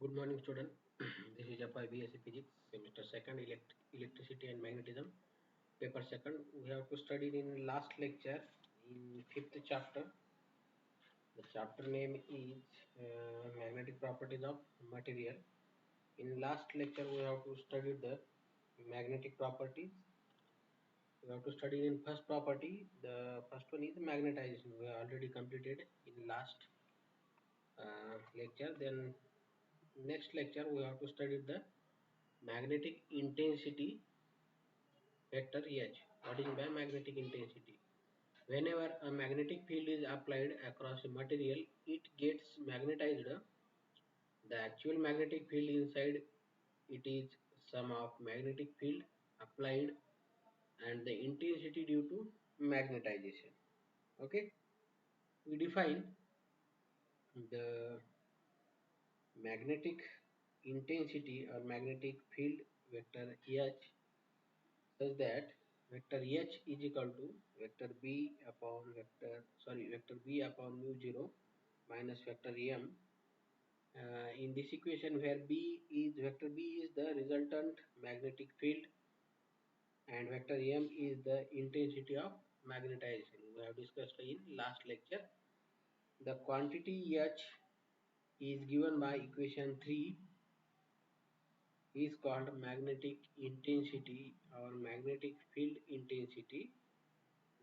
Good morning, student. This is Japa BSc Physics, semester second, electricity and magnetism, paper second. We have to study in last lecture in fifth chapter. The chapter name is magnetic properties of material. In last lecture, we have to study the magnetic properties. We have to study in first property. The first one is magnetization. We have already completed in last lecture. Then next lecture we have to study the magnetic intensity vector H. What is by magnetic intensity? Whenever a magnetic field is applied across a material, it gets magnetized. The actual magnetic field inside it is sum of magnetic field applied and the intensity due to magnetization. Okay, we define the magnetic intensity or magnetic field vector H such that vector H is equal to vector B upon mu 0 minus vector M. In this equation where vector B is the resultant magnetic field and vector M is the intensity of magnetization. We have discussed in last lecture. The quantity H is given by equation 3 is called magnetic intensity or magnetic field intensity.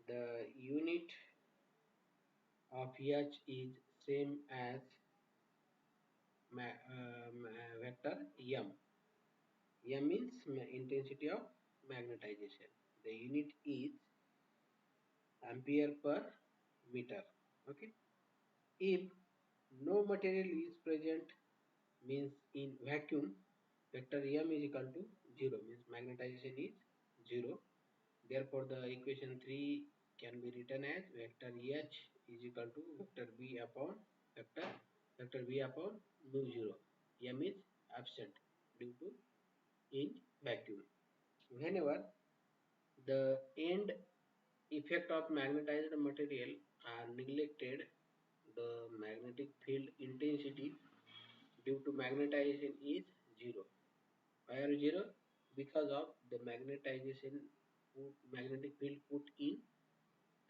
The unit of H is same as vector M. M means intensity of magnetization. The unit is ampere per meter. Okay. If no material is present means in vacuum, vector M is equal to 0 means magnetization is 0. Therefore, the equation 3 can be written as vector H is equal to vector vector B upon mu 0. M is absent due to in vacuum. Whenever the end effect of magnetized material are neglected, the magnetic field intensity due to magnetization is 0. Why are 0? Because of the magnetic field put in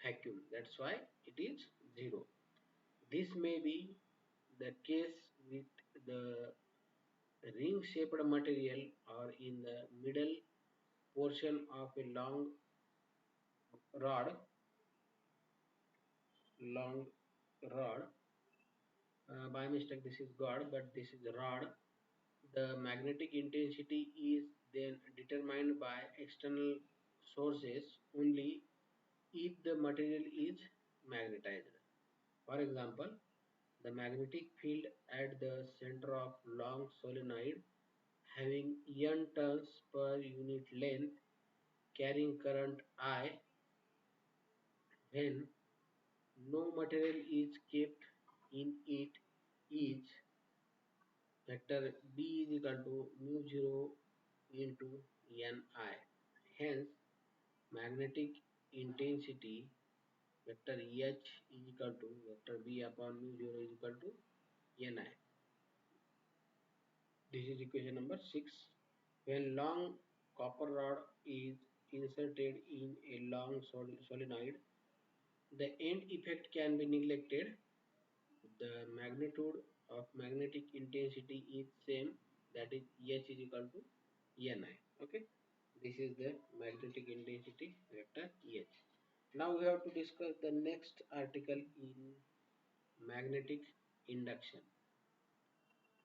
vacuum. That's why it is 0. This may be the case with the ring shaped material or in the middle portion of a rod long rod. By mistake this is god, but this is rod. The magnetic intensity is then determined by external sources only if the material is magnetized. For example, the magnetic field at the center of long solenoid having n turns per unit length carrying current I when no material is kept in it is vector B is equal to mu 0 into Ni. Hence, magnetic intensity vector H is equal to vector B upon mu 0 is equal to Ni. This is equation number 6. When long copper rod is inserted in a long solenoid, the end effect can be neglected. The magnitude of magnetic intensity is same, that is H is equal to Ni. Okay, this is the magnetic intensity vector H. Now we have to discuss the next article in magnetic induction.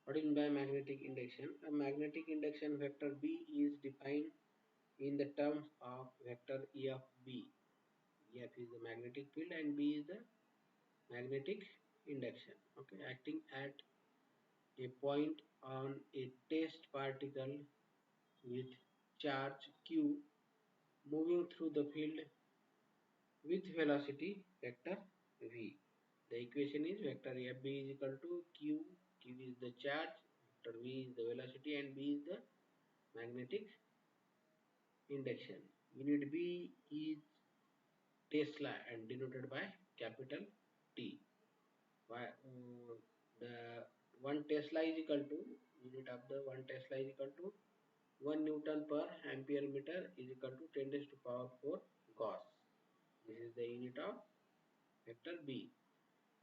What is by magnetic induction? A magnetic induction vector B is defined in the terms of vector E of B. F is the magnetic field and B is the magnetic induction. Okay, acting at a point on a test particle with charge q moving through the field with velocity vector v. The equation is vector fb is equal to q is the charge, vector v is the velocity and b is the magnetic induction. Unit b is Tesla and denoted by capital T. The 1 Tesla is equal to Unit of the 1 Tesla is equal to 1 Newton per ampere meter is equal to 10 raised to power 4 Gauss. This is the unit of vector B.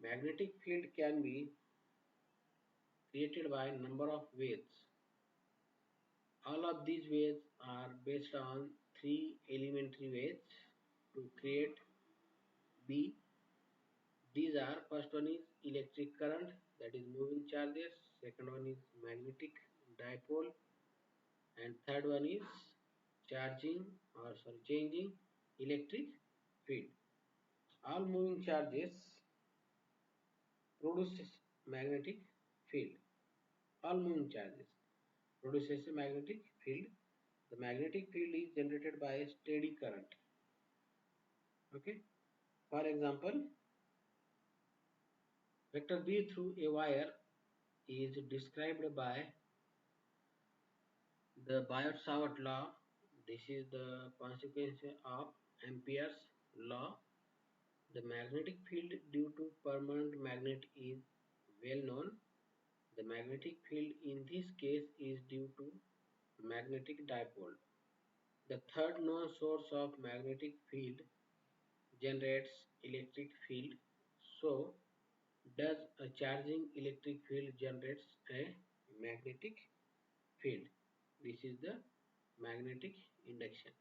Magnetic field can be created by number of ways. All of these ways are based on three elementary ways to create B. These are: first one is electric current, that is moving charges, second one is magnetic dipole, and third one is changing electric field. All moving charges produces magnetic field. All moving charges produces a magnetic field. The magnetic field is generated by a steady current. Okay. For example, vector B through a wire is described by the Biot-Savart law. This is the consequence of Ampere's law. The magnetic field due to permanent magnet is well known. The magnetic field in this case is due to magnetic dipole. The third known source of magnetic field generates electric field. So, does a charging electric field generates a magnetic field? This is the magnetic induction.